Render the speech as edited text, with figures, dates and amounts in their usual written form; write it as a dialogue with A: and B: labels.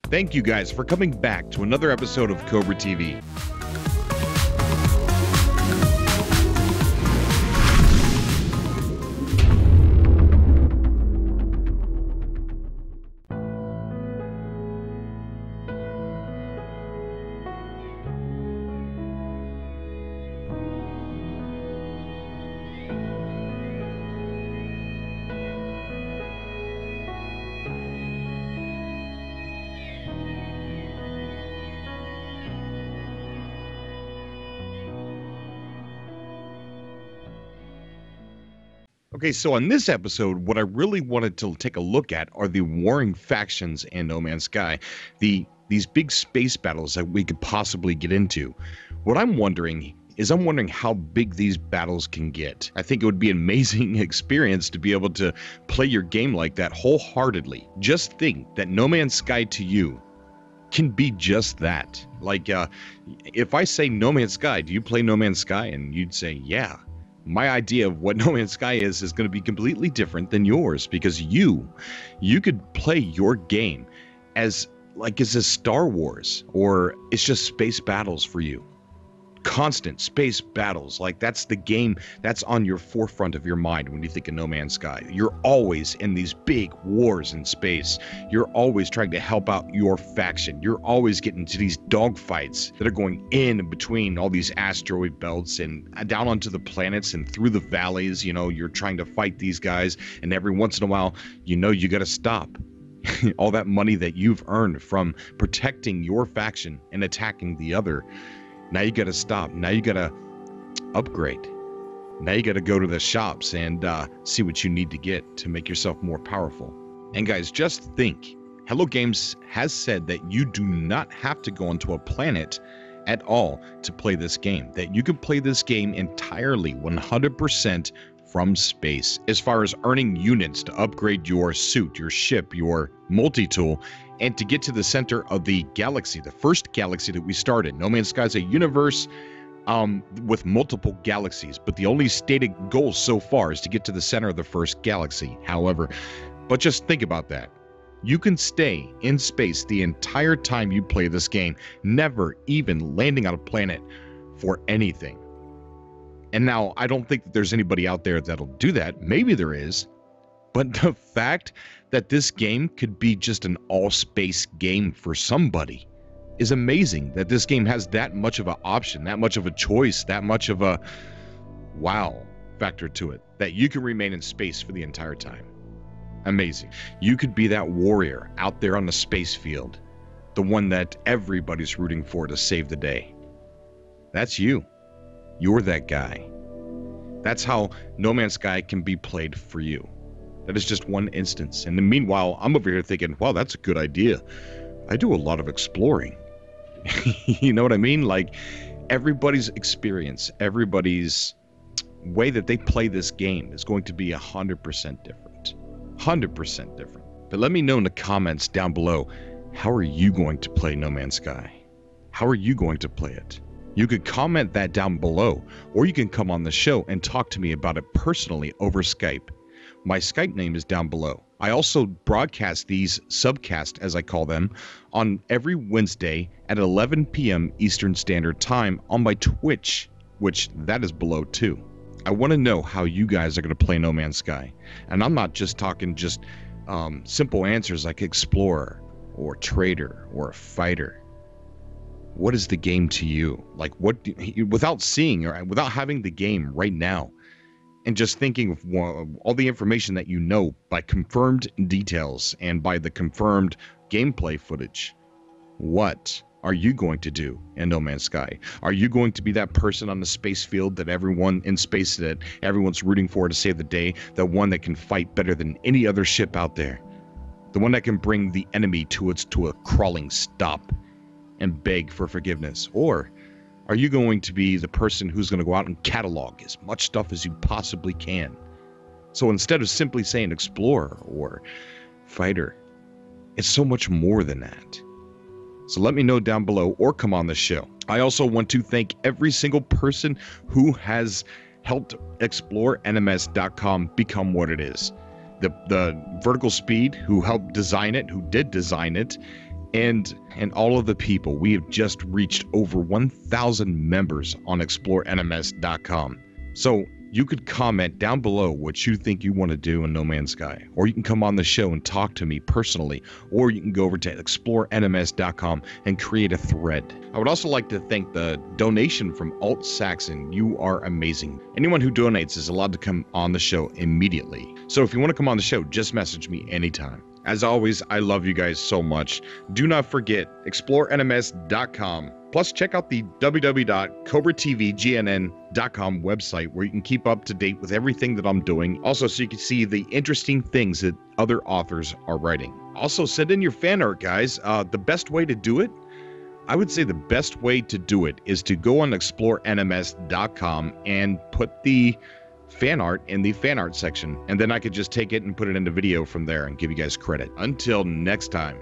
A: Thank you guys for coming back to another episode of Cobra TV. Okay, so on this episode, what I really wanted to take a look at are the warring factions in No Man's Sky, these big space battles that we could possibly get into. What I'm wondering how big these battles can get. I think it would be an amazing experience to be able to play your game like that wholeheartedly. Just think that No Man's Sky to you can be just that. Like, if I say No Man's Sky, do you play No Man's Sky? And you'd say, yeah. My idea of what No Man's Sky is going to be completely different than yours, because you could play your game as like it's a Star Wars, or it's just space battles for you. Constant space battles, like that's the game that's on your forefront of your mind when you think of No Man's Sky. You're always in these big wars in space. You're always trying to help out your faction. You're always getting into these dogfights that are going in between all these asteroid belts and down onto the planets and through the valleys. You know, you're trying to fight these guys, and every once in a while, you know, you got to stop. All that money that you've earned from protecting your faction and attacking the other. Now you got to stop. Now you got to upgrade. Now you got to go to the shops and see what you need to get to make yourself more powerful. And guys, just think. Hello Games has said that you do not have to go onto a planet at all to play this game. That you can play this game entirely 100% from space. As far as earning units to upgrade your suit, your ship, your multi-tool, and to get to the center of the galaxy, the first galaxy that we started. No Man's Sky is a universe with multiple galaxies, but the only stated goal so far is to get to the center of the first galaxy. However, but just think about that. You can stay in space the entire time you play this game, never even landing on a planet for anything. And now, I don't think that there's anybody out there that'll do that. Maybe there is. But the fact that this game could be just an all-space game for somebody is amazing. That this game has that much of an option, that much of a choice, that much of a wow factor to it. That you can remain in space for the entire time. Amazing. You could be that warrior out there on the space field. The one that everybody's rooting for to save the day. That's you. You're that guy. That's how No Man's Sky can be played for you. That is just one instance. And meanwhile, I'm over here thinking, wow, that's a good idea. I do a lot of exploring. You know what I mean? Like, everybody's experience, everybody's way that they play this game is going to be 100% different. 100% different. But let me know in the comments down below, how are you going to play No Man's Sky? How are you going to play it? You could comment that down below, or you can come on the show and talk to me about it personally over Skype. My Skype name is down below. I also broadcast these subcasts, as I call them, on every Wednesday at 11 p.m. Eastern Standard Time on my Twitch, which that is below too. I want to know how you guys are going to play No Man's Sky. And I'm not just talking simple answers like explorer or trader or a fighter. What is the game to you? Like, what, without seeing or without having the game right now, and just thinking of all the information that you know by confirmed details and by the confirmed gameplay footage, what are you going to do in No Man's Sky? Are you going to be that person on the space field that everyone in space, that everyone's rooting for to save the day, the one that can fight better than any other ship out there, the one that can bring the enemy to a crawling stop and beg for forgiveness? Or are you going to be the person who's going to go out and catalog as much stuff as you possibly can? So instead of simply saying explorer or fighter, it's so much more than that. So let me know down below or come on the show. I also want to thank every single person who has helped ExploreNMS.com become what it is. The Vertical Speed, who helped design it, who did design it, and all of the people. We have just reached over 1,000 members on explorenms.com. So you could comment down below what you think you want to do in No Man's Sky, or you can come on the show and talk to me personally, or you can go over to explorenms.com and create a thread. I would also like to thank the donation from Alt Saxon. You are amazing. Anyone who donates is allowed to come on the show immediately. So if you want to come on the show, just message me anytime. As always, I love you guys so much. Do not forget explorenms.com. Plus, check out the www.cobratvgnn.com website where you can keep up to date with everything that I'm doing. Also, so you can see the interesting things that other authors are writing. Also, send in your fan art, guys. The best way to do it, I would say the best way to do it is to go on explorenms.com and put the fan art in the fan art section. And then I could just take it and put it into video from there and give you guys credit. Until next time.